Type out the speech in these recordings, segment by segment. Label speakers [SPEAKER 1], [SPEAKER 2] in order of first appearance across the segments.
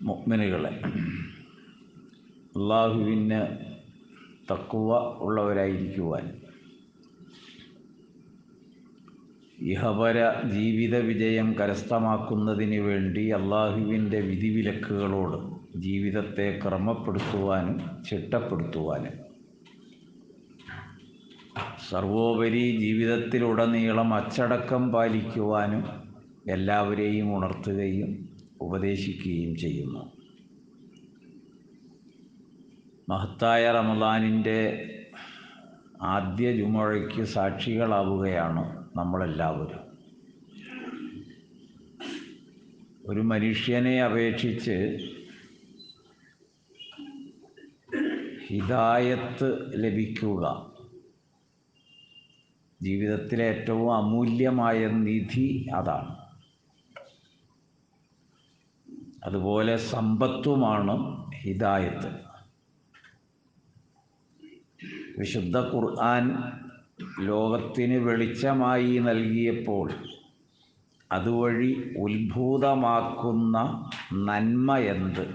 [SPEAKER 1] മുഅ്മിനുകളെ, അള്ളാഹുവിന് തഖ്വ ഉള്ളവരായിരിക്കുവാൻ, ഇഹപര ജീവിത വിജയം കരസ്ഥമാക്കുന്നതിന് വേണ്ടി അള്ളാഹുവിൻ്റെ വിധിവിലക്കുകളോട് ജീവിതത്തെ ക്രമപ്പെടുത്തുവാനും ചിട്ടപ്പെടുത്തുവാനും, സർവോപരി ജീവിതത്തിലുടനീളം അച്ചടക്കം പാലിക്കുവാനും എല്ലാവരെയും ഉണർത്തുകയും ഉപദേശിക്കുകയും ചെയ്യുന്നു. മഹത്തായ റമളാനിൻ്റെ ആദ്യ ജുമുഅയ്ക്ക് സാക്ഷികളാവുകയാണ് നമ്മളെല്ലാവരും. ഒരു മനുഷ്യനെ അപേക്ഷിച്ച് ഹിദായത്ത് ലഭിക്കുക ജീവിതത്തിലെ ഏറ്റവും അമൂല്യമായ നിധി അതാണ്. അതുപോലെ സമ്പത്തുമാണ് ഹിദായത്ത്. വിശുദ്ധ ഖുർആൻ ലോകത്തിന് വെളിച്ചമായി നൽകിയപ്പോൾ അതുവഴി ഉത്ഭൂതമാക്കുന്ന നന്മ എന്ത്,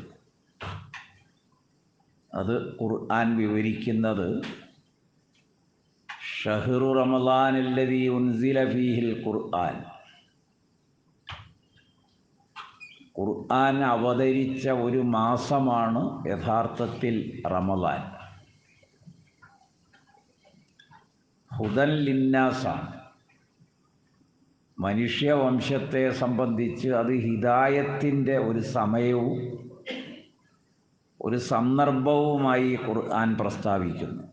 [SPEAKER 1] അത് ഖുർആൻ വിവരിക്കുന്നത് ഷഹ്റു റമളാനല്ലദീ ഉൻസില ഫീഹിൽ ഖുർആൻ, ഖുർആൻ അവതരിച്ച ഒരു മാസമാണ് യഥാർത്ഥത്തിൽ റമളാൻ. ഹുദൻ ലിന്നാസാണ്. മനുഷ്യവംശത്തെ സംബന്ധിച്ച് അത് ഹിദായത്തിൻ്റെ ഒരു സമയവും ഒരു സന്ദർഭവുമായി ഖുർആൻ പ്രസ്താവിക്കുന്നു.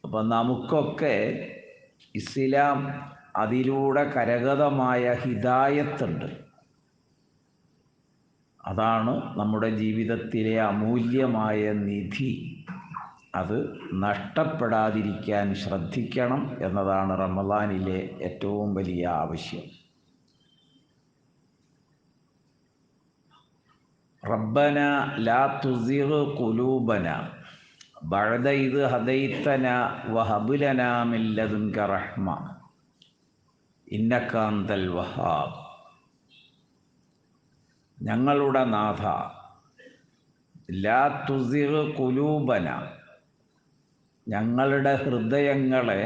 [SPEAKER 1] അപ്പം നമുക്കൊക്കെ ഇസ്ലാം അതിലൂടെ കരഗതമായ ഹിദായത്തുണ്ട്. അതാണ് നമ്മുടെ ജീവിതത്തിലെ അമൂല്യമായ നിധി. അത് നഷ്ടപ്പെടാതിരിക്കാൻ ശ്രദ്ധിക്കണം എന്നതാണ് റമളാനിലെ ഏറ്റവും വലിയ ആവശ്യം. റബ്ബന ലാ തുസിഗ് ഖുലൂബന ബഅദ ഇദ് ഹദൈതന വഹബ് ലനാ മിൻ ലദുൻക റഹ്മ ഇന്നക അൻതൽ വഹാബ്. ഞങ്ങളുടെ നാഥ, ലാ തുസിഗ് ഖുലൂബന, ഞങ്ങളുടെ ഹൃദയങ്ങളെ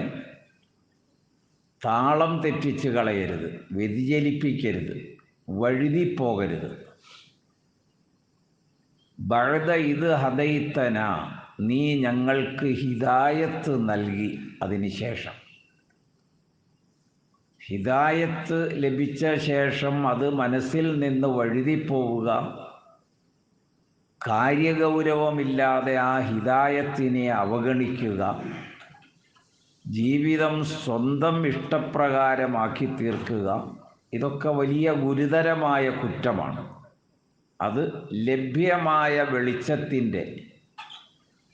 [SPEAKER 1] താളം തെറ്റിച്ച് കളയരുത്, വ്യതിചലിപ്പിക്കരുത്, വഴുതിപ്പോകരുത്. ബഅദ ഇദ് ഹദൈതന, നീ ഞങ്ങൾക്ക് ഹിദായത്ത് നൽകി അതിന് ശേഷം. ഹിദായത്ത് ലഭിച്ച ശേഷം അത് മനസ്സിൽ നിന്ന് വഴുതിപ്പോവുക, കാര്യഗൗരവമില്ലാതെ ആ ഹിദായത്തിനെ അവഗണിക്കുക, ജീവിതം സ്വന്തം ഇഷ്ടപ്രകാരമാക്കി തീർക്കുക, ഇതൊക്കെ വലിയ ഗുരുതരമായ കുറ്റമാണ്. അത് ലഭ്യമായ വെളിച്ചത്തിൻ്റെ,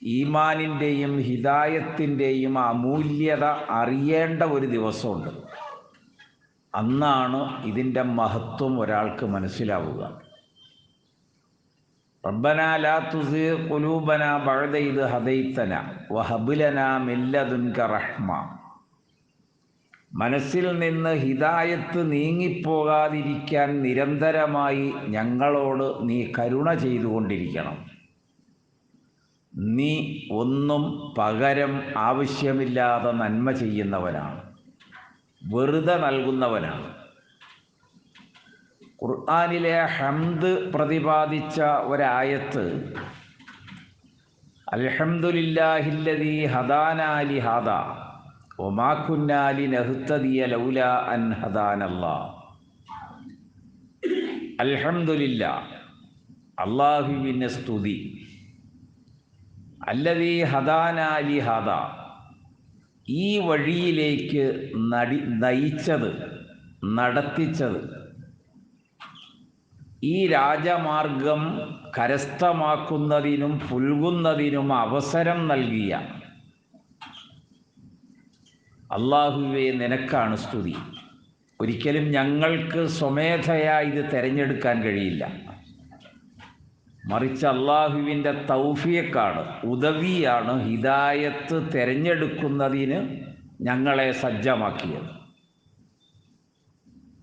[SPEAKER 1] ഈമാനിൻ്റെയും ഹിദായത്തിൻ്റെയും അമൂല്യത അറിയേണ്ട ഒരു ദിവസമുണ്ട്. അന്നാണ് ഇതിൻ്റെ മഹത്വം ഒരാൾക്ക് മനസ്സിലാവുക. റബ്ബന ലാ തുസിഗ് ഖുലൂബന ബഅദ ഇദ് ഹദൈതന വഹബ് ലനാ മിൻ ലദുൻക റഹ്മ. മനസ്സിൽ നിന്ന് ഹിദായത്ത് നീങ്ങിപ്പോകാതിരിക്കാൻ നിരന്തരമായി ഞങ്ങളോട് നീ കരുണ ചെയ്തുകൊണ്ടിരിക്കണം. നീ ഒന്നും പകരം ആവശ്യമില്ലാതെ നന്മ ചെയ്യുന്നവനാണ്, വെറുതെ നൽകുന്നവനാണ്. ഖുർആനിലെ ഹംദ് പ്രതിപാദിച്ച ഒരായത്ത്, അൽഹംദുലില്ലാഹില്ലദീ ഹദാനാ ലിഹാദാ വമാ കുന്നാ ലിനഹ്തദിയ ലൗലാ അൻ ഹദാനല്ലാഹ്. അൽഹംദുലില്ലാ, അല്ലാഹുവിന് സ്തുതി. അല്ലദീ ഹദാനാ ലിഹാദാ, ഈ വഴിയിലേക്ക് നയിച്ചത്, നടത്തിച്ചത്, ഈ രാജമാർഗം കരസ്ഥമാക്കുന്നതിനും പുൽകുന്നതിനും അവസരം നൽകിയ അല്ലാഹുവേ, നിനക്കാണ് സ്തുതി. ഒരിക്കലും ഞങ്ങൾക്ക് സ്വമേധയാ ഇത് തിരഞ്ഞെടുക്കാൻ കഴിയില്ല. മറിച്ച് അല്ലാഹുവിൻ്റെ തൗഫീഖാണ്, ഉദവിയാണ് ഹിദായത്ത് തിരഞ്ഞെടുക്കുന്നതിന് ഞങ്ങളെ സജ്ജമാക്കിയത്.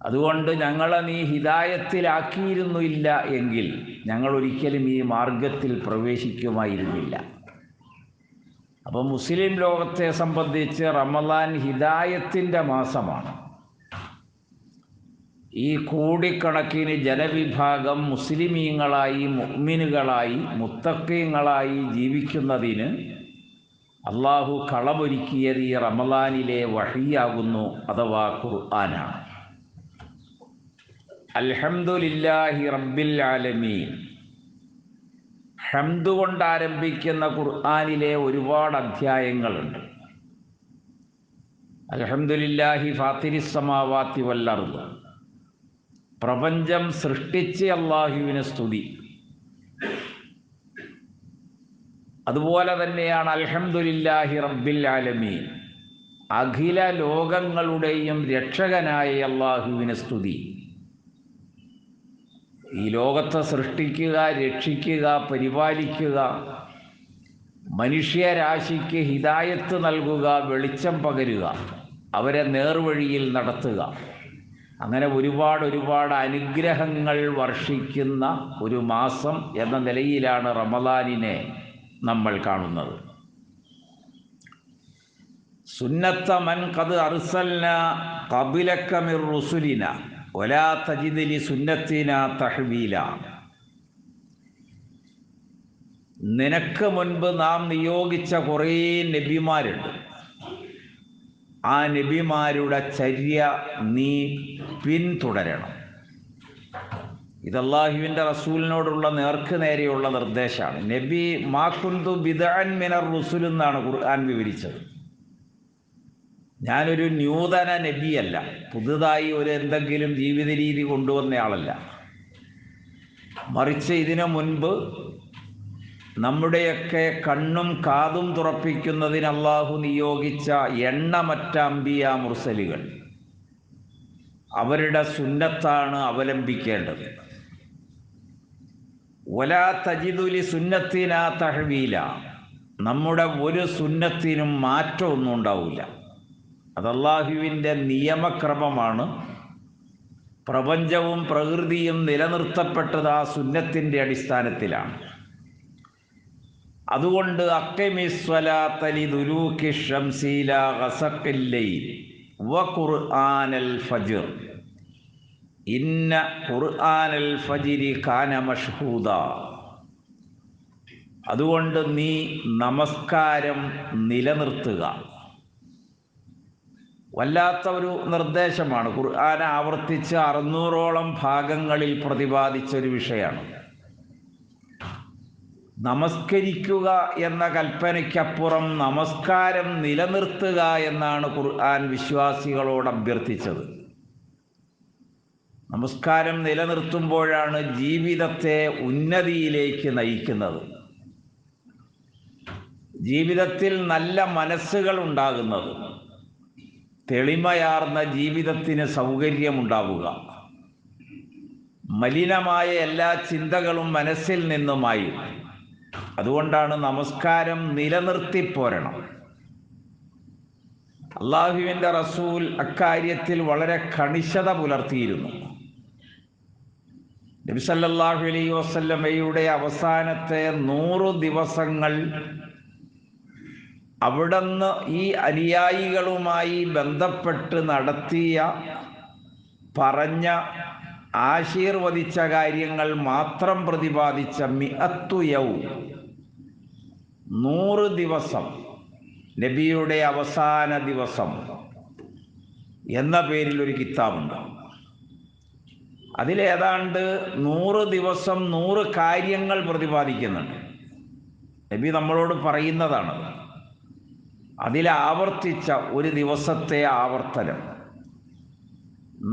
[SPEAKER 1] അതുകൊണ്ട് ഞങ്ങളെ നീ ഹിദായത്തിലാക്കിയിരുന്നില്ല എങ്കിൽ ഞങ്ങൾ ഒരിക്കലും ഈ മാർഗത്തിൽ പ്രവേശിക്കുമായിരുന്നില്ല. അപ്പോൾ മുസ്ലിം ലോകത്തെ സംബന്ധിച്ച് റമദാൻ ഹിദായത്തിൻ്റെ മാസമാണ്. ഈ കോടിക്കണക്കിന് ജനവിഭാഗം മുസ്ലിമീങ്ങളായി, മുഅ്മിനുകളായി, മുത്തഖീങ്ങളായി ജീവിക്കുന്നതിന് അള്ളാഹു കളമൊരുക്കിയത് ഈ റമദാനിലെ വഹിയാകുന്നു, അഥവാ ഖുർആനാണ്. അൽഹംദുലില്ലാഹി റബ്ബിൽ ആലമീൻ. ഹംദ് കൊണ്ട് ആരംഭിക്കുന്ന ഖുർആനിലെ ഒരുപാട് അധ്യായങ്ങളുണ്ട്. അൽഹംദുലില്ലാഹി ഫാത്തിരിസ് സമാവാതി വൽ അർദ്. പ്രപഞ്ചം സൃഷ്ടിച്ച അല്ലാഹുവിന് സ്തുതി. അതുപോലെ തന്നെയാണ് അൽഹംദുലില്ലാഹി റബ്ബിൽ ആലമീൻ. അഖില ലോകങ്ങളുടെയും രക്ഷകനായ അല്ലാഹുവിന് സ്തുതി. ഈ ലോകത്തെ സൃഷ്ടിക്കുക, രക്ഷിക്കുക, പരിപാലിക്കുക, മനുഷ്യരാശിക്ക് ഹിദായത്ത് നൽകുക, വെളിച്ചം പകരുക, അവരെ നേർവഴിയിൽ നടത്തുക, അങ്ങനെ ഒരുപാട് അനുഗ്രഹങ്ങൾ വർഷിക്കുന്ന ഒരു മാസം എന്ന നിലയിലാണ് റമദാനിനെ നമ്മൾ കാണുന്നത്. സുന്നത്ത മൻ ഖദ് അർസൽന ഖബലക മിർ റുസുലിന വലാ തജിദ് ലി സുന്നത്തിന തഹ്വീല. നിനക്ക് മുൻപ് നാം നിയോഗിച്ച കുറേ നബിമാരുണ്ട്. ആ നബിമാരുടെ ചര്യ നീ പിന്തുടരണം. ഇത് അല്ലാഹുവിൻ്റെ റസൂലിനോടുള്ള നേർക്ക് നേരെയുള്ള നിർദ്ദേശമാണ്. നബി മാ കുന്തു ബിദ്അൻ മിനർ റുസുൽ എന്നാണ് ഖുർആൻ വിവരിച്ചത്. ഞാനൊരു നൂതന നബിയല്ല, പുതുതായി ഒരു എന്തെങ്കിലും ജീവിത രീതി കൊണ്ടുവന്നയാളല്ല. മറിച്ച് ഇതിനു മുൻപ് നമ്മുടെയൊക്കെ കണ്ണും കാതും തുറപ്പിക്കുന്നതിന് അല്ലാഹു നിയോഗിച്ച എണ്ണമറ്റ അംബിയ മുർസലുകൾ, അവരുടെ സുന്നത്താണ് അവലംബിക്കേണ്ടത്. വലാ തജിദു ലി സുന്നത്തിന തഹ്വീല. നമ്മുടെ ഒരു സുന്നത്തിനും മാറ്റമൊന്നും ഉണ്ടാവില്ല. അത് അല്ലാഹുവിൻ്റെ നിയമക്രമമാണ്. പ്രപഞ്ചവും പ്രകൃതിയും നിലനിർത്തപ്പെട്ടത് ആ സുന്നത്തിൻ്റെ അടിസ്ഥാനത്തിലാണ്. അതുകൊണ്ട് അഖിമിസ്സലാത്ത ലിദുലൂകി ശംസി ഇലാ ഗസഖിൽ ലൈൽ വഖുർആനൽ ഫജ്ർ ഇന്ന ഖുർആനൽ ഫജ്രി കാന മഷ്ഹൂദ. അതുകൊണ്ട് നീ നമസ്കാരം നിലനിർത്തുക. വല്ലാത്ത ഒരു നിർദ്ദേശമാണ്. ഖുർആൻ ആവർത്തിച്ച് 600ഓളം ഭാഗങ്ങളിൽ പ്രതിപാദിച്ചൊരു വിഷയമാണ്. നമസ്കരിക്കുക എന്ന കൽപ്പനയ്ക്കപ്പുറം നമസ്കാരം നിലനിർത്തുക എന്നാണ് ഖുർആൻ വിശ്വാസികളോട് അഭ്യർത്ഥിച്ചത്. നമസ്കാരം നിലനിർത്തുമ്പോഴാണ് ജീവിതത്തെ ഉന്നതിയിലേക്ക് നയിക്കുന്നത്, ജീവിതത്തിൽ നല്ല മനസ്സുകൾ ഉണ്ടാകുന്നത്, തെളിമയാർന്ന ജീവിതത്തിന് സൗകര്യമുണ്ടാവുക, മലിനമായ എല്ലാ ചിന്തകളും മനസ്സിൽ നിന്നുമായി. അതുകൊണ്ടാണ് നമസ്കാരം നിലനിർത്തിപ്പോരണം. അല്ലാഹുവിൻ്റെ റസൂൽ അക്കാര്യത്തിൽ വളരെ കണിശത പുലർത്തിയിരുന്നു. നബി സല്ലല്ലാഹു അലൈഹി വസല്ലമയുടെ അവസാനത്തെ 100 ദിവസങ്ങൾ അവിടുന്ന് ഈ അനുയായികളുമായി ബന്ധപ്പെട്ട് നടത്തിയ, പറഞ്ഞ, ആശീർവദിച്ച കാര്യങ്ങൾ മാത്രം പ്രതിപാദിച്ച 100 യൗം, 100 ദിവസം, നബിയുടെ അവസാന ദിവസം എന്ന പേരിൽ ഒരു കിതാബുണ്ട്. അതിലേതാണ്ട് 100 ദിവസം 100 കാര്യങ്ങൾ പ്രതിപാദിക്കുന്നുണ്ട്. നബി നമ്മളോട് പറയുന്നതാണ്. അതിലാവർത്തിച്ച ഒരു ദിവസത്തെ ആവർത്തനം,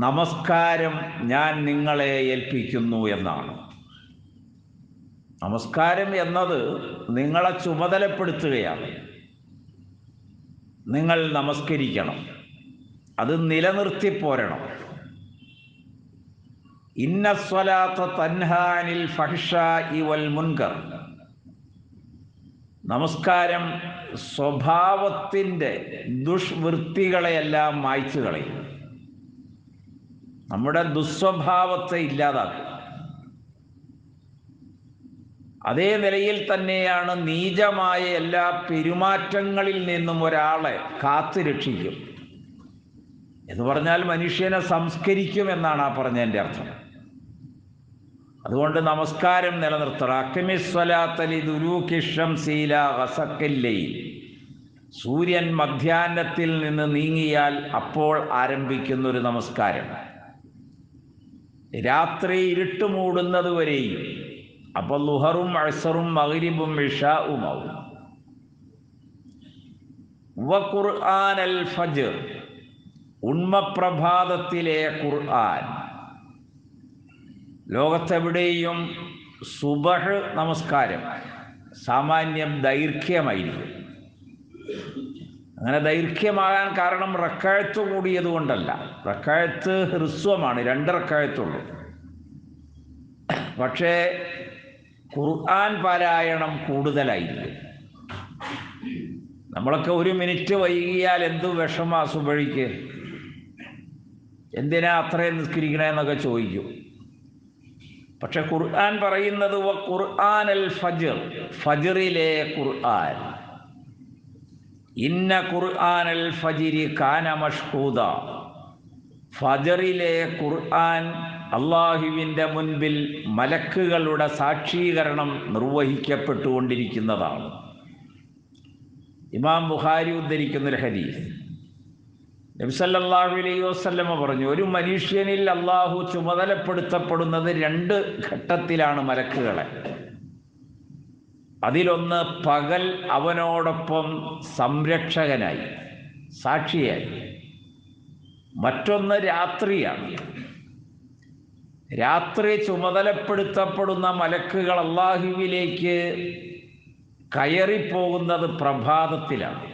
[SPEAKER 1] നമസ്കാരം ഞാൻ നിങ്ങളെ ഏൽപ്പിക്കുന്നു എന്നാണ്. നമസ്കാരം എന്നത് നിങ്ങളെ ചുമതലപ്പെടുത്തുകയാണ്. നിങ്ങൾ നമസ്കരിക്കണം, അത് നിലനിർത്തിപ്പോരണം. ഇന്ന സ്വലാത്ത തൻഹാ അനിൽ ഫഹ്ശാഇ വൽ മുൻകർ. നമസ്കാരം സ്വഭാവത്തിൻ്റെ ദുഷ്വൃത്തികളെയെല്ലാം മായ്ച്ചു കളയും. നമ്മുടെ ദുസ്വഭാവത്തെ ഇല്ലാതാക്കും. അതേ നിലയിൽ തന്നെയാണ് നീചമായ എല്ലാ പെരുമാറ്റങ്ങളിൽ നിന്നും ഒരാളെ കാത്തു രക്ഷിക്കും എന്ന് പറഞ്ഞാൽ മനുഷ്യനെ സംസ്കരിക്കും എന്നാണ് ആ പറഞ്ഞതിൻ്റെ അർത്ഥം. അതുകൊണ്ട് നമസ്കാരം നിലനിർത്തണം. അഖിമിസ്വലാത്തലി ദുലൂകി ശംസി ഇലാ ഗസഖിൽ ലൈൽ. സൂര്യൻ മധ്യാഹ്നത്തിൽ നിന്ന് നീങ്ങിയാൽ അപ്പോൾ ആരംഭിക്കുന്നൊരു നമസ്കാരം, രാത്രി ഇരുട്ട് മൂടുന്നത് വരെയും. അപ്പോൾ ളുഹറും അസ്റും മഗ്രിബും ഇശാഉമാവും. വ ഖുർആനൽ ഫജ്ർ, ഉണ്മപ്രഭാതത്തിലെ ഖുർആൻ. ലോകത്തെവിടെയും സുബഹ് നമസ്കാരം സാമാന്യം ദൈർഘ്യമായിരിക്കും. അങ്ങനെ ദൈർഘ്യമാകാൻ കാരണം റക്അത്ത് കൂടിയത് കൊണ്ടല്ല. റക്അത്ത് ഹ്രസ്വമാണ്, 2 റക്അത്തുള്ളൂ. പക്ഷേ ഖുർആൻ പാരായണം കൂടുതലായിരിക്കും. നമ്മളൊക്കെ 1 മിനിറ്റ് വൈകിയാൽ എന്തു വിഷമാ സുബഹിക്ക്, എന്തിനാ അത്രയും നിസ്കരിക്കണമെന്നൊക്കെ ചോദിക്കും. പക്ഷെ ഖുർആൻ പറയുന്നത് വ ഖുർആനൽ ഫജ്ർ, ഫജ്റിലെ ഖുർആൻ. ഇന്ന ഖുർആനൽ ഫജ്രി കാന മഷ്ഹൂദ. ഫജ്റിലെ ഖുർആൻ അള്ളാഹുവിൻ്റെ മുൻപിൽ മലക്കുകളുടെ സാക്ഷീകരണം നിർവഹിക്കപ്പെട്ടുകൊണ്ടിരിക്കുന്നതാണ്. ഇമാം ബുഖാരി ഉദ്ധരിക്കുന്നൊരു ഹദീസ്, നബി സല്ലല്ലാഹു അലൈഹി വസല്ലമ പറഞ്ഞു, ഒരു മനുഷ്യനിൽ അള്ളാഹു ചുമതലപ്പെടുത്തപ്പെടുന്നത് 2 ഘട്ടത്തിലാണ് മലക്കുകളെ. അതിലൊന്ന് പകൽ അവനോടൊപ്പം സംരക്ഷകനായി, സാക്ഷിയായി. മറ്റൊന്ന് രാത്രിയാണ്. രാത്രി ചുമതലപ്പെടുത്തപ്പെടുന്ന മലക്കുകൾ അള്ളാഹുവിലേക്ക് കയറിപ്പോകുന്നത് പ്രഭാതത്തിലാണ്.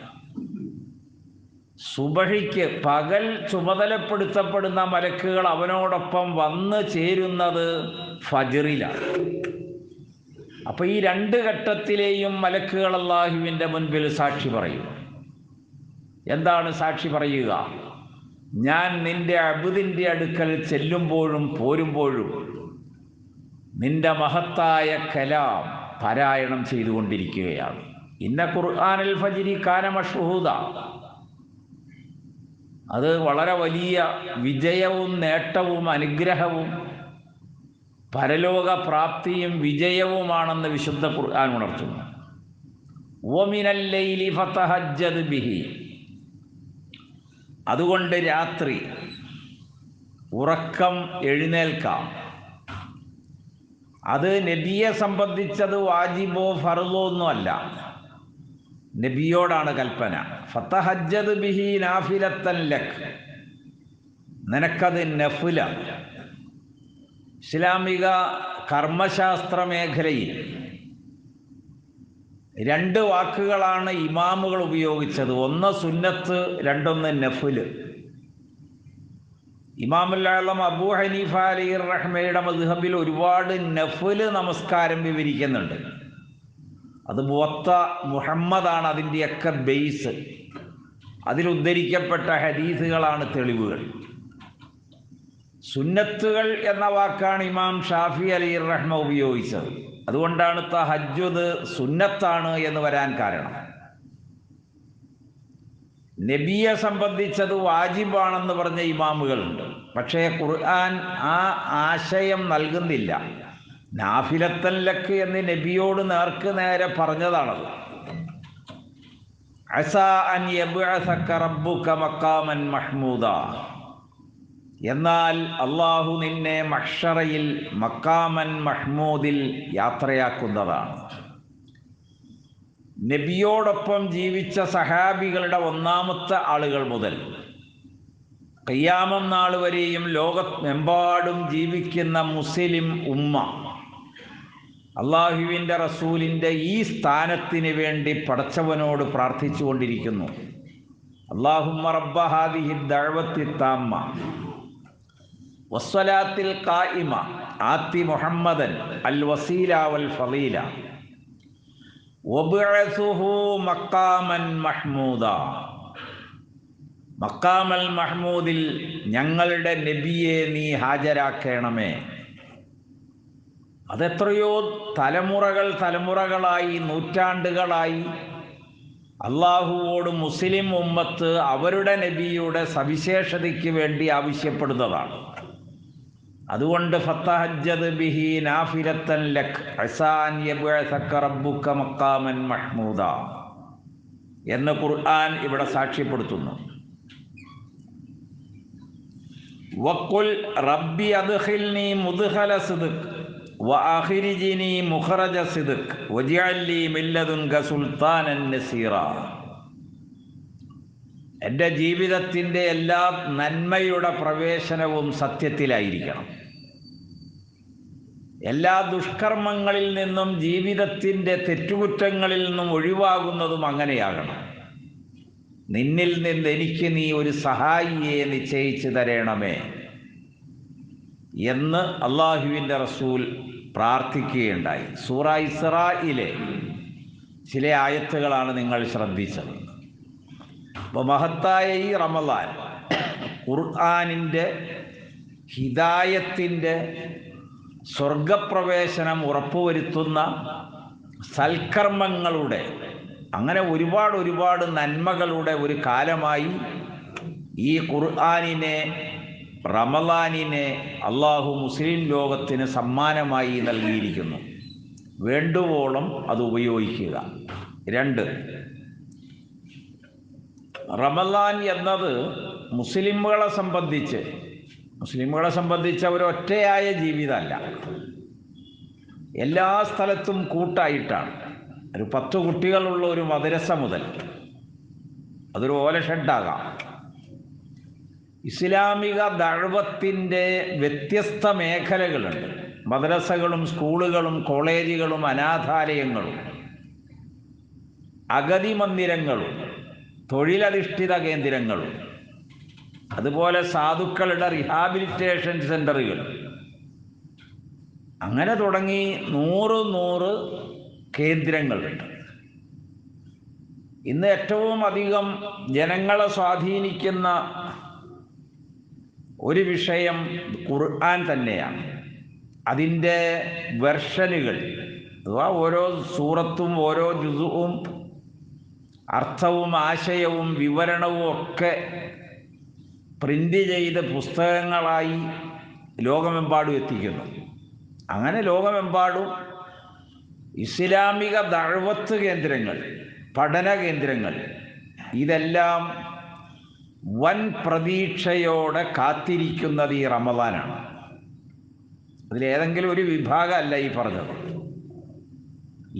[SPEAKER 1] സുബഹിക്ക് പകൽ ചുമതലപ്പെടുത്തപ്പെടുന്ന മലക്കുകൾ അവനോടൊപ്പം വന്ന് ചേരുന്നത് ഫജ്റിലാണ്. അപ്പോൾ ഈ 2 ഘട്ടത്തിലെയും മലക്കുകൾ അള്ളാഹുവിൻ്റെ മുൻപിൽ സാക്ഷി പറയും. എന്താണ് സാക്ഷി പറയുക? ഞാൻ നിന്റെ അബ്ദിൻ്റെ അടുക്കൽ ചെല്ലുമ്പോഴും പോരുമ്പോഴും നിന്റെ മഹത്തായ കലാം പാരായണം ചെയ്തുകൊണ്ടിരിക്കുകയാണ്. ഇന്ന ഖുർആനൽ ഫജ്രി കാന മഷ്ഹൂദ. അത് വളരെ വലിയ വിജയവും നേട്ടവും അനുഗ്രഹവും പരലോക പ്രാപ്തിയും വിജയവുമാണെന്ന് വിശുദ്ധ ഖുർആൻ ഉണർത്തുന്നു. വമിനൽ ലൈലി ഫതഹജ്ജദ് ബിഹി. അതുകൊണ്ട് രാത്രി ഉറക്കം എഴുന്നേൽക്കാം. അത് നബിയെ സംബന്ധിച്ചത് വാജിബോ ഫർളോ ഒന്നുമല്ല, നബിയോടാണ് കൽപ്പന. ഫതഹജ്ജദ് ബിഹി നാഫിലത്തൻ ലക്, നിനക്കത് നഫ്ലാണ്. ഇസ്ലാമിക കർമ്മശാസ്ത്ര മേഖലയിൽ 2 വാക്കുകളാണ് ഇമാമുകൾ ഉപയോഗിച്ചത്. ഒന്ന് സുന്നത്ത്, 2 നഫ്ല്. ഇമാമുൽ ആലം അബൂ ഹനീഫ അലൈഹി റഹ്മയുടെ മദ്ഹബിൽ ഒരുപാട് നഫ്ല് നമസ്കാരം വിവരിക്കുന്നുണ്ട്. അത് മുവത്ത മുഹമ്മദാണ് അതിൻ്റെയൊക്കെ ബേസ്. അതിലുദ്ധരിക്കപ്പെട്ട ഹദീസുകളാണ് തെളിവുകൾ. സുന്നത്തുകൾ എന്ന വാക്കാണ് ഇമാം ഷാഫി അലൈഹി റഹ്മ ഉപയോഗിച്ചത്. അതുകൊണ്ടാണ് തഹജ്ജുദ് സുന്നത്താണ് എന്ന് വരാൻ കാരണം. നബിയെ സംബന്ധിച്ചത് വാജിബാണെന്ന് പറഞ്ഞ ഇമാമുകളുണ്ട്. പക്ഷേ ഖുർആൻ ആ ആശയം നൽകുന്നില്ല. നാഫിലത്തൻ ലക്ക് എന്ന് നബിയോട് നേർക്ക് നേരെ പറഞ്ഞതാണത്. അസാ അൻ യബ്അസക റബ്ബുക മഖാമൻ മഹ്മൂദ. എന്നാൽ അള്ളാഹു നിന്നെ മഹ്ശറയിൽ മഖാമൻ മഹ്മൂദിൽ യാത്രയാക്കുന്നതാണ്. നബിയോടൊപ്പം ജീവിച്ച സഹാബികളുടെ 1ാമത്തെ ആളുകൾ മുതൽ ഖിയാമം നാൾ വരെയും ലോകമെമ്പാടും ജീവിക്കുന്ന മുസ്ലിം ഉമ്മ അള്ളാഹുവിൻ്റെ റസൂലിൻ്റെ ഈ സ്ഥാനത്തിന് വേണ്ടി പടച്ചവനോട് പ്രാർത്ഥിച്ചു കൊണ്ടിരിക്കുന്നു. അല്ലാഹുമ്മ റബ്ബ ഹാദിഹി ദഅവത്തി താമ്മ വസ്സലാത്തിൽ ഖായിമ ആതി മുഹമ്മദൻ അൽ വസീല വൽ ഫളീല വബ്അസുഹു മഖാമൻ മഹ്മൂദ. മഖാമൽ മഹ്മൂദിൽ ഞങ്ങളുടെ നബിയെ നീ ഹാജരാക്കണമേ. അതെത്രയോ തലമുറകളായി നൂറ്റാണ്ടുകളായി അള്ളാഹുവോട് മുസ്ലിം ഉമ്മത്ത് അവരുടെ നബിയുടെ സവിശേഷതയ്ക്ക് വേണ്ടി ആവശ്യപ്പെടുന്നതാണ്. അതുകൊണ്ട് ഫതഹജ്ജദ് ബിഹി നാഫിലത്തൻ ലക് അസാൻ യബ്അസക റബ്ബുക മഖാമൻ മഹ്മൂദ എന്ന് ഖുർആൻ ഇവിടെ സാക്ഷ്യപ്പെടുത്തുന്നു. വഖുൽ റബ്ബി അദ്ഖിൽനി മുദ്ഖല സിദ്ഖ് വഅഖ്രിജ്നി മുഖ്റജ സിദ്ഖ് വജ്അൽ ലി മിൻ ലദുൻക സുൽത്താനൻ നസീറ. എൻ്റെ ജീവിതത്തിൻ്റെ എല്ലാ നന്മയുടെ പ്രവേശനവും സത്യത്തിലായിരിക്കണം. എല്ലാ ദുഷ്കർമ്മങ്ങളിൽ നിന്നും ജീവിതത്തിൻ്റെ തെറ്റുകുറ്റങ്ങളിൽ നിന്നും ഒഴിവാകുന്നതും അങ്ങനെയാകണം. നിന്നിൽ നിന്ന് എനിക്ക് നീ ഒരു സഹായിയെ നിശ്ചയിച്ചു തരണമേ എന്ന് അള്ളാഹുവിൻ്റെ റസൂൽ പ്രാർത്ഥിക്കുകയുണ്ടായി. സൂറ ഇസ്രായിലെ ചില ആയത്തുകളാണ് നിങ്ങൾ ശ്രദ്ധിച്ചത്. അപ്പോൾ മഹത്തായ ഈ റമളാൻ ഖുർആനിൻ്റെ ഹിദായത്തിൻ്റെ സ്വർഗപ്രവേശനം ഉറപ്പുവരുത്തുന്ന സൽക്കർമ്മങ്ങളുടെ അങ്ങനെ ഒരുപാട് നന്മകളുടെ ഒരു കാലമായി ഈ ഖുർആനിനെ റമളാനിനെ അള്ളാഹു മുസ്ലിം ലോകത്തിന് സമ്മാനമായി നൽകിയിരിക്കുന്നു. വേണ്ടുവോളം അത് ഉപയോഗിക്കുക. 2, റമളാൻ എന്നത് മുസ്ലിമുകളെ സംബന്ധിച്ച് ഒരൊറ്റയായ ജീവിതമല്ല. എല്ലാ സ്ഥലത്തും കൂട്ടായിട്ടാണ്. ഒരു 10 കുട്ടികളുള്ള ഒരു മദ്രസ മുതൽ അതൊരു ഓലഷെഡാകാം. ഇസ്ലാമിക ദഅവത്തിൻ്റെ വ്യത്യസ്ത മേഖലകളുണ്ട്. മദ്രസകളും സ്കൂളുകളും കോളേജുകളും അനാഥാലയങ്ങളും അഗതി മന്ദിരങ്ങളും തൊഴിലധിഷ്ഠിത കേന്ദ്രങ്ങളും അതുപോലെ സാധുക്കളുടെ റീഹാബിലിറ്റേഷൻ സെൻ്ററുകൾ അങ്ങനെ തുടങ്ങി 100 കേന്ദ്രങ്ങളുണ്ട്. ഇന്ന് ഏറ്റവും അധികം ജനങ്ങളെ സ്വാധീനിക്കുന്ന ഒരു വിഷയം ഖുർആൻ തന്നെയാണ്. അതിൻ്റെ വെർഷനുകൾ അഥവാ ഓരോ സൂറത്തും ഓരോ ജുസുവും അർത്ഥവും ആശയവും വിവരണവും ഒക്കെ പ്രിൻ്റ് ചെയ്ത് പുസ്തകങ്ങളായി ലോകമെമ്പാടും എത്തിക്കുന്നു. അങ്ങനെ ലോകമെമ്പാടും ഇസ്ലാമിക ദഅവത്ത് കേന്ദ്രങ്ങൾ, പഠന കേന്ദ്രങ്ങൾ ഇതെല്ലാം വൻ പ്രതീക്ഷയോടെ കാത്തിരിക്കുന്നത് ഈ റമളാനാണ്. അതിലേതെങ്കിലും ഒരു വിഭാഗമല്ല ഈ പറഞ്ഞത്.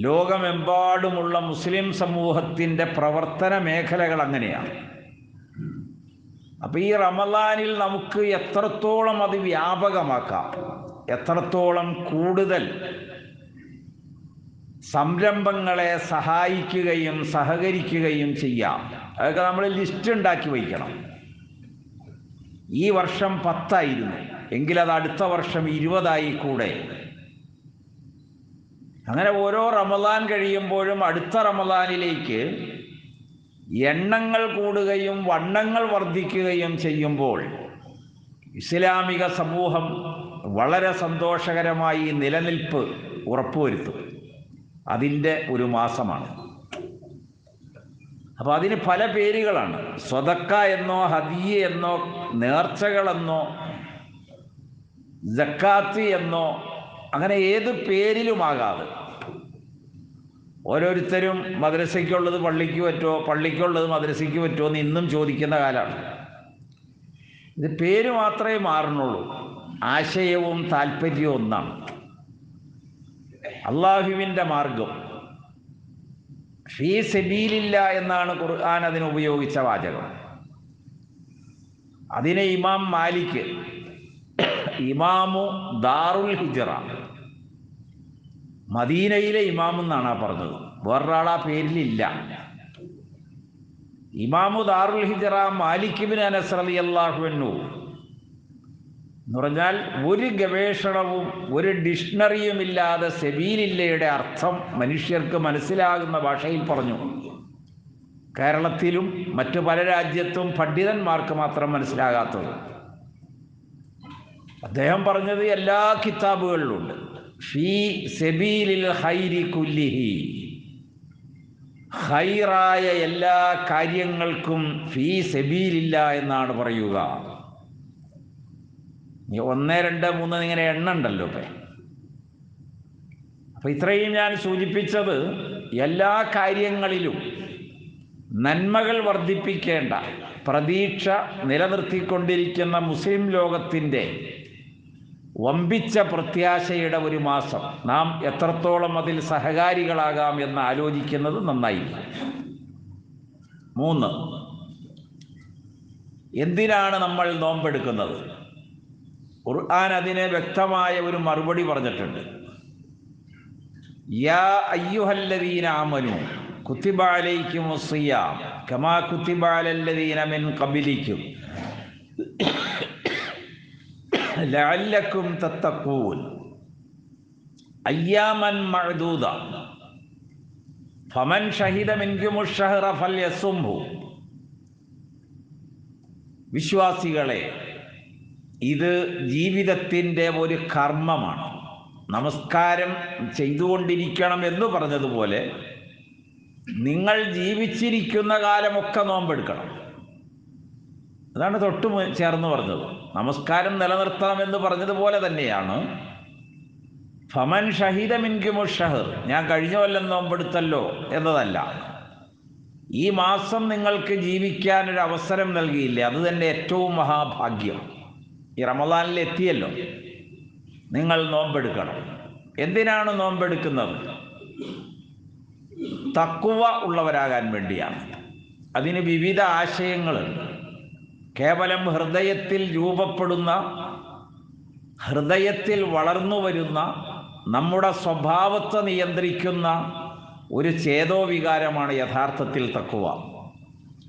[SPEAKER 1] ലോകമെമ്പാടുമുള്ള മുസ്ലിം സമൂഹത്തിൻ്റെ പ്രവർത്തന മേഖലകൾ അങ്ങനെയാണ്. അപ്പോൾ ഈ റമളാനിൽ നമുക്ക് എത്രത്തോളം അത് വ്യാപകമാക്കാം, എത്രത്തോളം കൂടുതൽ സംരംഭങ്ങളെ സഹായിക്കുകയും സഹകരിക്കുകയും ചെയ്യാം, അതൊക്കെ നമ്മൾ ലിസ്റ്റ് ഉണ്ടാക്കി വയ്ക്കണം. ഈ വർഷം 10 എങ്കിലത് അടുത്ത വർഷം 20 കൂടെ. അങ്ങനെ ഓരോ റമളാൻ കഴിയുമ്പോഴും അടുത്ത റമളാനിലേക്ക് എണ്ണങ്ങൾ കൂടുകയും വണ്ണങ്ങൾ വർദ്ധിക്കുകയും ചെയ്യുമ്പോൾ ഇസ്ലാമിക സമൂഹം വളരെ സന്തോഷകരമായി നിലനിൽപ്പ് ഉറപ്പുവരുത്തും. അതിൻ്റെ ഒരു മാസമാണ്. അപ്പോൾ അതിന് പല പേരുകളാണ്. സ്വതക്ക എന്നോ ഹദിയ എന്നോ നേർച്ചകളെന്നോ സക്കാത്ത് എന്നോ അങ്ങനെ ഏത് പേരിലുമാകാതെ ഓരോരുത്തരും മദ്രസയ്ക്കുള്ളത് പള്ളിക്ക് പറ്റുമോ, പള്ളിക്കുള്ളത് മദ്രസയ്ക്ക് പറ്റുമോ എന്ന് ഇന്നും ചോദിക്കുന്ന കാലമാണ്. ഇത് പേര് മാത്രമേ മാറുന്നുള്ളൂ, ആശയവും താല്പര്യവും ഒന്നാണ്. അള്ളാഹുവിൻ്റെ മാർഗം ഫീ സബീലില്ല എന്നാണ് ഖുർആൻ അതിന് ഉപയോഗിച്ച വാചകം. അതിനെ ഇമാം മാലിക്, ഇമാമു ദാറുൽ ഹിജ്റ, മദീനയിലെ ഇമാമെന്നാണ് പറഞ്ഞത്. വേറൊരാൾ ആ പേരിലില്ല. ഇമാമു ദാറുൽ ഹിജ്റ മാലിക് ഇബ്നു അനസ് റളിയല്ലാഹു അൻഹു എന്ന് പറഞ്ഞാൽ ഒരു ഗവേഷണവും ഒരു ഡിക്ഷണറിയും ഇല്ലാതെ സബീലില്ലയുടെ അർത്ഥം മനുഷ്യർക്ക് മനസ്സിലാകുന്ന ഭാഷയിൽ പറഞ്ഞു. കേരളത്തിലും മറ്റു പല രാജ്യത്തും പണ്ഡിതന്മാർക്ക് മാത്രം മനസ്സിലാകാത്തത്. അദ്ദേഹം പറഞ്ഞത് എല്ലാ കിതാബുകളിലുണ്ട്. ഫീ സബീലിൽ ഖൈരി കുല്ലിഹി, ഖൈറായ എല്ലാ കാര്യങ്ങൾക്കും ഫീ സബീലില്ല എന്നാണ് പറയുക. 1, 2, 3 ഇങ്ങനെ എണ്ണ ഉണ്ടല്ലോ. അപ്പം ഇത്രയും ഞാൻ സൂചിപ്പിച്ചത് എല്ലാ കാര്യങ്ങളിലും നന്മകൾ വർദ്ധിപ്പിക്കേണ്ട പ്രതീക്ഷ നിലനിർത്തിക്കൊണ്ടിരിക്കുന്ന മുസ്ലിം ലോകത്തിൻ്റെ വമ്പിച്ച പ്രത്യാശയുടെ ഒരു മാസം. നാം എത്രത്തോളം അതിൽ സഹകാരികളാകാം എന്ന് ആലോചിക്കുന്നത് നന്നായി. 3, എന്തിനാണ് നമ്മൾ നോമ്പെടുക്കുന്നത്? ഖുർആൻ അതിന് വ്യക്തമായ ഒരു മറുപടി പറഞ്ഞിട്ടുണ്ട്. യാ അയ്യുഹല്ലദീന ആമനൂ കുത്തിബ അലൈക്കുമുസ് സിയാം കമാ കുത്തിബ അലല്ലദീന മിൻ ഖബലിക്കും ലഅല്ലക്കും തത്തഖൂൻ അയ്യാമൻ മഅദൂദ ഫമൻ ഷഹിദ മിൻകുമുശ് ശഹ്റ ഫൽയസുംഹു. വിശ്വാസികളെ, ഇത് ജീവിതത്തിൻ്റെ ഒരു കർമ്മമാണ്. നമസ്കാരം ചെയ്തുകൊണ്ടിരിക്കണം എന്ന് പറഞ്ഞതുപോലെ നിങ്ങൾ ജീവിച്ചിരിക്കുന്ന കാലമൊക്കെ നോമ്പെടുക്കണം. അതാണ് തൊട്ട് ചേർന്ന് പറഞ്ഞത്. നമസ്കാരം നിലനിർത്തണമെന്ന് പറഞ്ഞതുപോലെ തന്നെയാണ് ഫമൻ ഷഹീദ മിൻകുമുശ് ശഹ്ർ, ഞാൻ കഴിഞ്ഞ കൊല്ലം നോമ്പെടുത്തല്ലോ എന്നതല്ല. ഈ മാസം നിങ്ങൾക്ക് ജീവിക്കാനൊരു അവസരം നൽകിയില്ലേ, അത് തന്നെ ഏറ്റവും മഹാഭാഗ്യം. ഈ റമദാനിൽ എത്തിയല്ലോ, നിങ്ങൾ നോമ്പെടുക്കണം. എന്തിനാണ് നോമ്പെടുക്കുന്നത്? തഖ്വ ഉള്ളവരാകാൻ വേണ്ടിയാണ്. അതിന് വിവിധ ആശയങ്ങളുണ്ട്. കേവലം ഹൃദയത്തിൽ രൂപപ്പെടുന്ന, ഹൃദയത്തിൽ വളർന്നു വരുന്ന, നമ്മുടെ സ്വഭാവത്തെ നിയന്ത്രിക്കുന്ന ഒരു ചേതോവികാരമാണ് യഥാർത്ഥത്തിൽ തഖ്വ.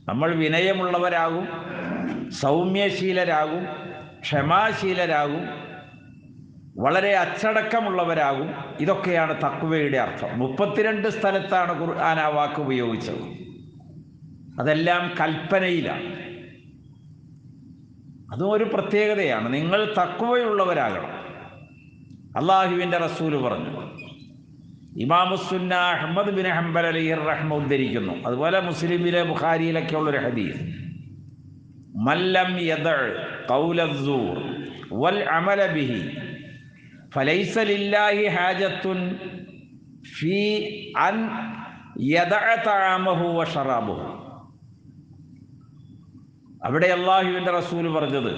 [SPEAKER 1] നമ്മൾ വിനയമുള്ളവരാകും, സൗമ്യശീലരാകും, ക്ഷമാശീലരാകും, വളരെ അച്ചടക്കമുള്ളവരാകും. ഇതൊക്കെയാണ് തഖ്വയുടെ അർത്ഥം. 32 സ്ഥലത്താണ് ഖുർആൻ ആ വാക്ക് ഉപയോഗിച്ചത്. അതെല്ലാം കൽപ്പനയിലാണ്. അതും ഒരു പ്രത്യേകതയാണ്. നിങ്ങൾ തഖ്വയുള്ളവരാകണം. അള്ളാഹുവിൻ്റെ റസൂല് പറഞ്ഞു. ഇമാമുസുന്ന അഹ്മദ് ബിൻ ഹംബൽ അലൈഹി റഹ്മ ഉദ്ധരിക്കുന്നു. അതുപോലെ മുസ്ലിമിലെ ബുഖാരിയിലൊക്കെ ഉള്ളൊരു ഹദീസ്, മല്ലം യദഅ ഖൗലസ്സൂർ വൽ അമല ബിഹി ഫലൈസ ലില്ലാഹി ഹാജത്തുൻ ഫീ അൻ യദഅ തഅമഹു വ ശറാബഹു. അവിടെ അല്ലാഹുവിൻ്റെ റസൂൽ പറഞ്ഞത്,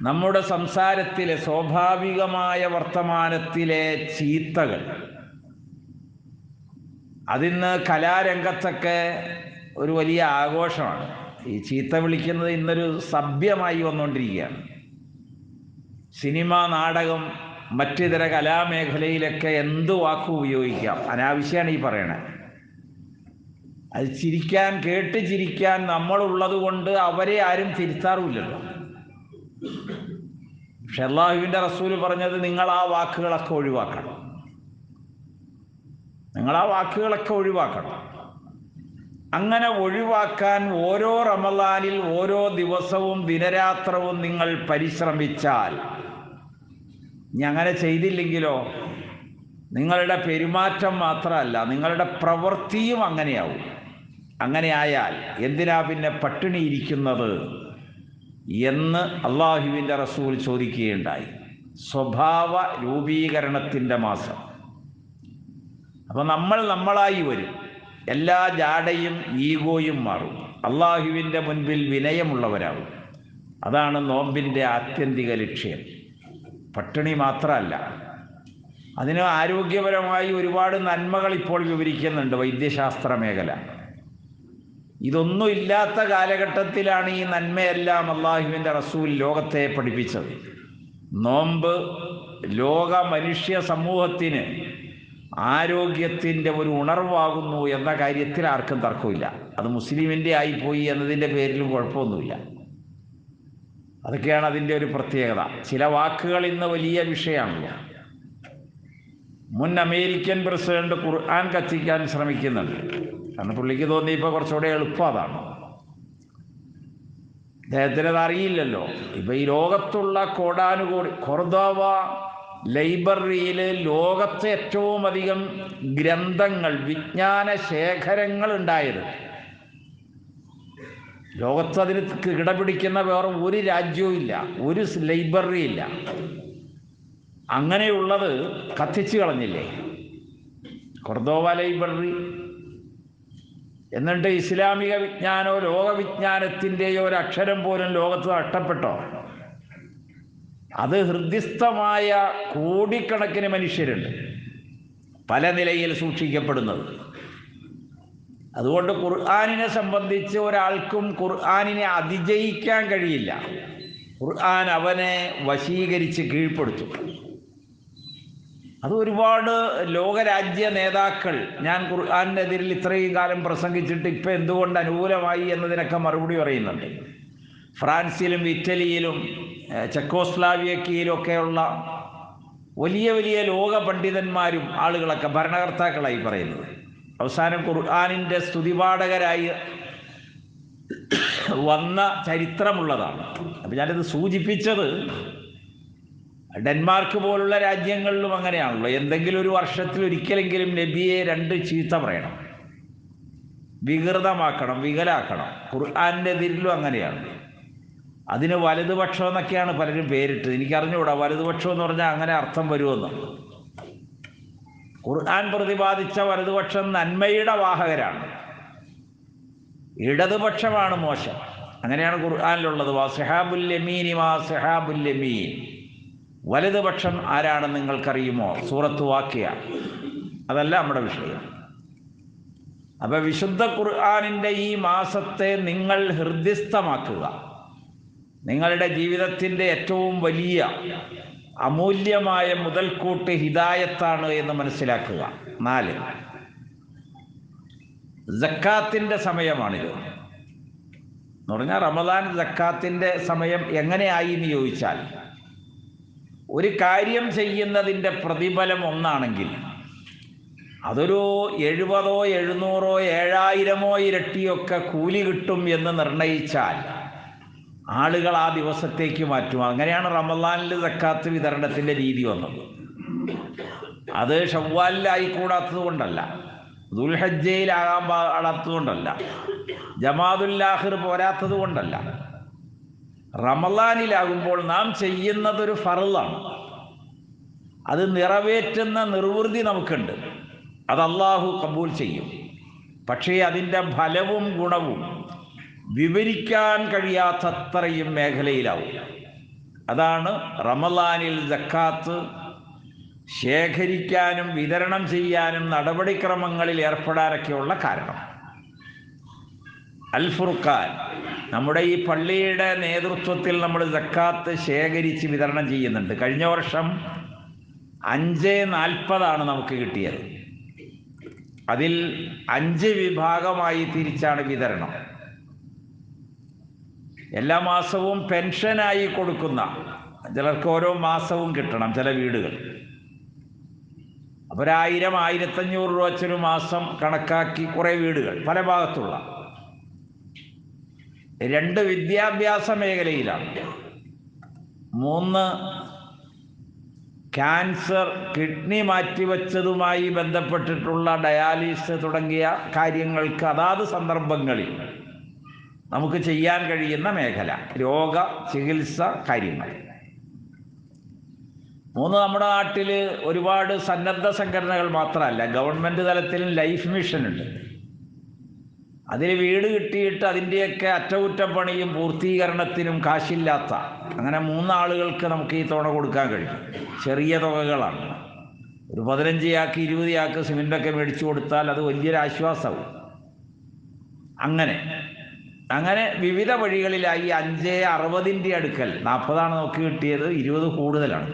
[SPEAKER 1] നമ്മുടെ സംസാരത്തിലെ സ്വാഭാവികമായ വർത്തമാനത്തിലെ ചീത്തകൾ, അതിന്ന് കലാരംഗത്തൊക്കെ ഒരു വലിയ ആഘോഷമാണ്. ഈ ചീത്ത വിളിക്കുന്നത് ഇന്നൊരു സഭ്യമായി വന്നുകൊണ്ടിരിക്കുകയാണ്. സിനിമ, നാടകം, മറ്റിതര കലാമേഖലയിലൊക്കെ എന്ത് വാക്കും ഉപയോഗിക്കാം. അനാവശ്യമാണ് ഈ പറയണത്. അത് ചിരിക്കാൻ, കേട്ട് ചിരിക്കാൻ നമ്മളുള്ളത് കൊണ്ട് അവരെ ആരും തിരുത്താറുമില്ലല്ലോ. പക്ഷെ അല്ലാഹുവിൻ്റെ റസൂൽ പറഞ്ഞത്, നിങ്ങൾ ആ വാക്കുകളൊക്കെ ഒഴിവാക്കണം. നിങ്ങൾ ആ വാക്കുകളൊക്കെ ഒഴിവാക്കണം. അങ്ങനെ ഒഴിവാക്കാൻ ഓരോ റമളാനിൽ ഓരോ ദിവസവും ദിനരാത്രവും നിങ്ങൾ പരിശ്രമിച്ചാൽ, ഇനി അങ്ങനെ ചെയ്തില്ലെങ്കിലോ നിങ്ങളുടെ പെരുമാറ്റം മാത്രമല്ല, നിങ്ങളുടെ പ്രവൃത്തിയും അങ്ങനെയാവും. അങ്ങനെ ആയാൽ എന്തിനാ പിന്നെ പട്ടിണി ഇരിക്കുന്നത് എന്ന് അള്ളാഹുവിൻ്റെ റസൂൽ ചോദിക്കുകയുണ്ടായി. സ്വഭാവ രൂപീകരണത്തിൻ്റെ മാസം. അപ്പോൾ നമ്മൾ നമ്മളായി വരും. എല്ലാ ജാടയും ഈഗോയും മാറും. അള്ളാഹുവിൻ്റെ മുൻപിൽ വിനയമുള്ളവരാകും. അതാണ് നോമ്പിൻ്റെ ആത്യന്തിക ലക്ഷ്യം. പട്ടിണി മാത്രമല്ല, അതിന് ആരോഗ്യപരമായി ഒരുപാട് നന്മകൾ ഇപ്പോൾ വിവരിക്കുന്നുണ്ട് വൈദ്യശാസ്ത്ര മേഖല. ഇതൊന്നും ഇല്ലാത്ത കാലഘട്ടത്തിലാണ് ഈ നന്മയെല്ലാം അള്ളാഹുവിൻ്റെ റസൂൽ ലോകത്തെ പഠിപ്പിച്ചത്. നോമ്പ് ലോക മനുഷ്യ സമൂഹത്തിന് ആരോഗ്യത്തിൻ്റെ ഒരു ഉണർവാകുന്നു എന്ന കാര്യത്തിൽ ആർക്കും തർക്കമില്ല. അത് മുസ്ലിമിൻ്റെ ആയിപ്പോയി എന്നതിൻ്റെ പേരിലും കുഴപ്പമൊന്നുമില്ല. അതൊക്കെയാണ് അതിൻ്റെ ഒരു പ്രത്യേകത. ചില വാക്കുകൾ ഇന്ന് വലിയ വിഷയമാണല്ലോ. മുൻ അമേരിക്കൻ പ്രസിഡന്റ് ഖുർആൻ കത്തിക്കാൻ ശ്രമിക്കുന്നുണ്ട്. കാരണം പുള്ളിക്ക് തോന്നി ഇപ്പോൾ കുറച്ചുകൂടെ എളുപ്പം അതാണ്. അദ്ദേഹത്തിന് അത് അറിയില്ലല്ലോ. ഇപ്പം ഈ ലോകത്തുള്ള കോടാനുകോടി കൊർദോവ ലൈബ്രറിയിൽ ലോകത്തെ ഏറ്റവും അധികം ഗ്രന്ഥങ്ങൾ, വിജ്ഞാന ശേഖരങ്ങൾ ഉണ്ടായത്. ലോകത്ത് അതിന് കിടപിടിക്കുന്ന വേറെ ഒരു രാജ്യവും ഇല്ല, ഒരു ലൈബ്രറി ഇല്ല. അങ്ങനെയുള്ളത് കത്തിച്ചു കളഞ്ഞില്ലേ കൊർദോവ ലൈബ്രറി. എന്നിട്ട് ഇസ്ലാമിക വിജ്ഞാനോ ലോകവിജ്ഞാനത്തിൻ്റെയോ ഒരു അക്ഷരം പോലും ലോകത്ത് നഷ്ടപ്പെട്ടോ? അത് ഹൃദ്യസ്ഥമായ കോടിക്കണക്കിന് മനുഷ്യരുണ്ട് പല നിലയിൽ സൂക്ഷിക്കപ്പെടുന്നത്. അതുകൊണ്ട് ഖുർആനിനെ സംബന്ധിച്ച് ഒരാൾക്കും ഖുർആനിനെ അതിജയിക്കാൻ കഴിയില്ല. ഖുർആൻ അവനെ വശീകരിച്ച് കീഴ്പ്പെടുത്തും. അത് ഒരുപാട് ലോകരാജ്യ നേതാക്കൾ, ഞാൻ ഖുർആനെതിരിൽ ഇത്രയും കാലം പ്രസംഗിച്ചിട്ട് ഇപ്പം എന്തുകൊണ്ട് അനുകൂലമായി എന്നതിനൊക്കെ മറുപടി പറയുന്നുണ്ട്. ഫ്രാൻസിലും ഇറ്റലിയിലും ചെക്കോസ്ലാവിയക്കയിലൊക്കെയുള്ള വലിയ വലിയ ലോക പണ്ഡിതന്മാരും ആളുകളൊക്കെ ഭരണകർത്താക്കളായി പറയുന്നത് അവസാനം ഖുർആനിൻ്റെ സ്തുതിപാഠകരായി വന്ന ചരിത്രമുള്ളതാണ്. അപ്പം ഞാനിത് സൂചിപ്പിച്ചത് ഡെൻമാർക്ക് പോലുള്ള രാജ്യങ്ങളിലും അങ്ങനെയാണല്ലോ. എന്തെങ്കിലും ഒരു വർഷത്തിൽ ഒരിക്കലെങ്കിലും നബിയെ 2 ചീത്ത പറയണം, വികൃതമാക്കണം, വികലാക്കണം. ഖുർആനിൻ്റെ എതിരിലും അങ്ങനെയാണ്. അതിന് വലതുപക്ഷം എന്നൊക്കെയാണ് പലരും പേരിട്ടത്. എനിക്കറിഞ്ഞുകൂടാ വലതുപക്ഷം എന്ന് പറഞ്ഞാൽ അങ്ങനെ അർത്ഥം വരുമെന്ന്. ഖുർആൻ പ്രതിപാദിച്ച വലതുപക്ഷം നന്മയുടെ വാഹകരാണ്, ഇടതുപക്ഷമാണ് മോശം. അങ്ങനെയാണ് ഖുർആനിലുള്ളത്. വസ്ഹാബുൽ യമീനി മാ സഹാബുൽ യമീൻ. വലതുപക്ഷം ആരാണെന്ന് നിങ്ങൾക്കറിയുമോ? സൂറത്ത് വാഖിയ. അതല്ല നമ്മുടെ വിഷയം. അപ്പോൾ വിശുദ്ധ ഖുർആനിൻ്റെ ഈ മാസത്തെ നിങ്ങൾ ഹൃദ്യസ്ഥമാക്കുക. നിങ്ങളുടെ ജീവിതത്തിൻ്റെ ഏറ്റവും വലിയ അമൂല്യമായ മുതൽക്കൂട്ട് ഹിദായത്താണ് എന്ന് മനസ്സിലാക്കുക. 4, സക്കാത്തിൻ്റെ സമയമാണിത് എന്ന് പറഞ്ഞാൽ റമദാൻ സക്കാത്തിൻ്റെ സമയം എങ്ങനെയായി എന്ന് ചോദിച്ചാൽ, ഒരു കാര്യം ചെയ്യുന്നതിൻ്റെ പ്രതിഫലം ഒന്നാണെങ്കിൽ അതൊരു 70, 700, 7000 ഇരട്ടിയൊക്കെ കൂലി കിട്ടും എന്ന് നിർണയിച്ചാൽ ആളുകൾ ആ ദിവസത്തേക്ക് മാറ്റും. അങ്ങനെയാണ് റമദാനിൽ സക്കാത്ത് വിതരണത്തിൻ്റെ രീതി വന്നത്. അത് ഷവ്വാലിലായിക്കൂടാത്തത് കൊണ്ടല്ല, ദുൽഹജ്ജയിലാകാൻ പാടാത്തത് കൊണ്ടല്ല, ജമാദുൽ-ആഖിർ പോരാത്തത് കൊണ്ടല്ല. റമദാനിലാകുമ്പോൾ നാം ചെയ്യുന്നതൊരു ഫർളാണ്. അത് നിറവേറ്റുന്ന നിർവൃതി നമുക്കുണ്ട്. അത് അള്ളാഹു കബൂൽ ചെയ്യും. പക്ഷേ അതിൻ്റെ ഫലവും ഗുണവും വിവരിക്കാൻ കഴിയാത്തത്രയും മേഖലയിലാവും. അതാണ് റമദാനിൽ സക്കാത്ത് ശേഖരിക്കാനും വിതരണം ചെയ്യാനും നടപടിക്രമങ്ങളിൽ ഏർപ്പെടാനൊക്കെയുള്ള കാരണം. അൽ ഫുർഖാൻ, നമ്മുടെ ഈ പള്ളിയുടെ നേതൃത്വത്തിൽ നമ്മൾ സക്കാത്ത് ശേഖരിച്ച് വിതരണം ചെയ്യുന്നുണ്ട്. കഴിഞ്ഞ വർഷം 540 നമുക്ക് കിട്ടിയത്. അതിൽ 5 വിഭാഗമായി തിരിച്ചാണ് വിതരണം. എല്ലാ മാസവും പെൻഷനായി കൊടുക്കുന്ന ചിലർക്ക് ഓരോ മാസവും കിട്ടണം ചില വീടുകൾ. അപ്പോൾ 1000, 1500 രൂപ വെച്ചൊരു മാസം കണക്കാക്കി കുറേ വീടുകൾ പല ഭാഗത്തുള്ള. 2 വിദ്യാഭ്യാസ മേഖലയിലാണ്. 3 ക്യാൻസർ, കിഡ്നി മാറ്റിവെച്ചതുമായി ബന്ധപ്പെട്ടിട്ടുള്ള ഡയാലിസിസ് തുടങ്ങിയ കാര്യങ്ങൾക്ക് അതാത് സന്ദർഭങ്ങളിൽ നമുക്ക് ചെയ്യാൻ കഴിയുന്ന മേഖല, രോഗ ചികിത്സ കാര്യങ്ങൾ. 3 നമ്മുടെ നാട്ടിൽ ഒരുപാട് സന്നദ്ധ സംഘടനകൾ മാത്രമല്ല, ഗവൺമെൻറ് തലത്തിലും ലൈഫ് മിഷൻ ഉണ്ട്. അതിൽ വീട് കിട്ടിയിട്ട് അതിൻ്റെയൊക്കെ അറ്റകുറ്റപ്പണിയും പൂർത്തീകരണത്തിനും കാശില്ലാത്ത അങ്ങനെ 3 ആളുകൾക്ക് നമുക്ക് ഈ തവണ കൊടുക്കാൻ കഴിയും. ചെറിയ തുകകളാണ്. ഒരു 15 ചാക്ക് 20 ചാക്ക് സിമെൻ്റൊക്കെ മേടിച്ചു കൊടുത്താൽ അത് വലിയൊരു ആശ്വാസവും. അങ്ങനെ വിവിധ വഴികളിലായി 560 അടുക്കൽ, 40 നമുക്ക് കിട്ടിയത്, 20 കൂടുതലാണ്.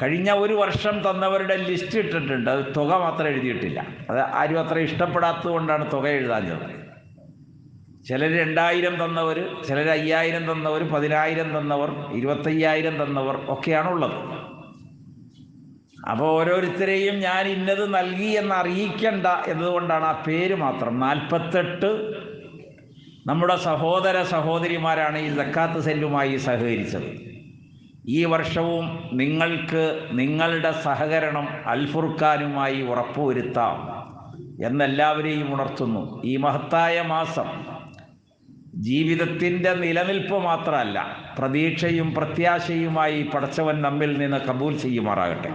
[SPEAKER 1] കഴിഞ്ഞ ഒരു വർഷം തന്നവരുടെ ലിസ്റ്റ് ഇട്ടിട്ടുണ്ട്. അത് തുക മാത്രം എഴുതിയിട്ടില്ല. അത് ആരും അത്ര ഇഷ്ടപ്പെടാത്തത് കൊണ്ടാണ് തുക എഴുതാഞ്ഞത്. ചിലർ 2000 തന്നവർ, ചിലർ 5000 തന്നവർ, 10000 തന്നവർ, 25000 തന്നവർ ഒക്കെയാണുള്ളത്. അപ്പോൾ ഓരോരുത്തരെയും ഞാൻ ഇന്നത് നൽകി എന്ന് അറിയിക്കണ്ട എന്നതുകൊണ്ടാണ് ആ പേര് മാത്രം. 48 നമ്മുടെ സഹോദര സഹോദരിമാരാണ് ഈ സക്കാത്ത് സെല്ലുമായി സഹകരിച്ചത്. ഈ വർഷവും നിങ്ങൾക്ക് നിങ്ങളുടെ സഹകരണം അൽ ഫുർഖാനുമായി ഉറപ്പുവരുത്താം എന്നെല്ലാവരെയും ഉണർത്തുന്നു. ഈ മഹത്തായ മാസം ജീവിതത്തിൻ്റെ നിലനിൽപ്പ് മാത്രമല്ല, പ്രതീക്ഷയും പ്രത്യാശയുമായി പടച്ചവൻ നമ്മിൽ നിന്ന് കബൂൽ ചെയ്യുമാറാകട്ടെ.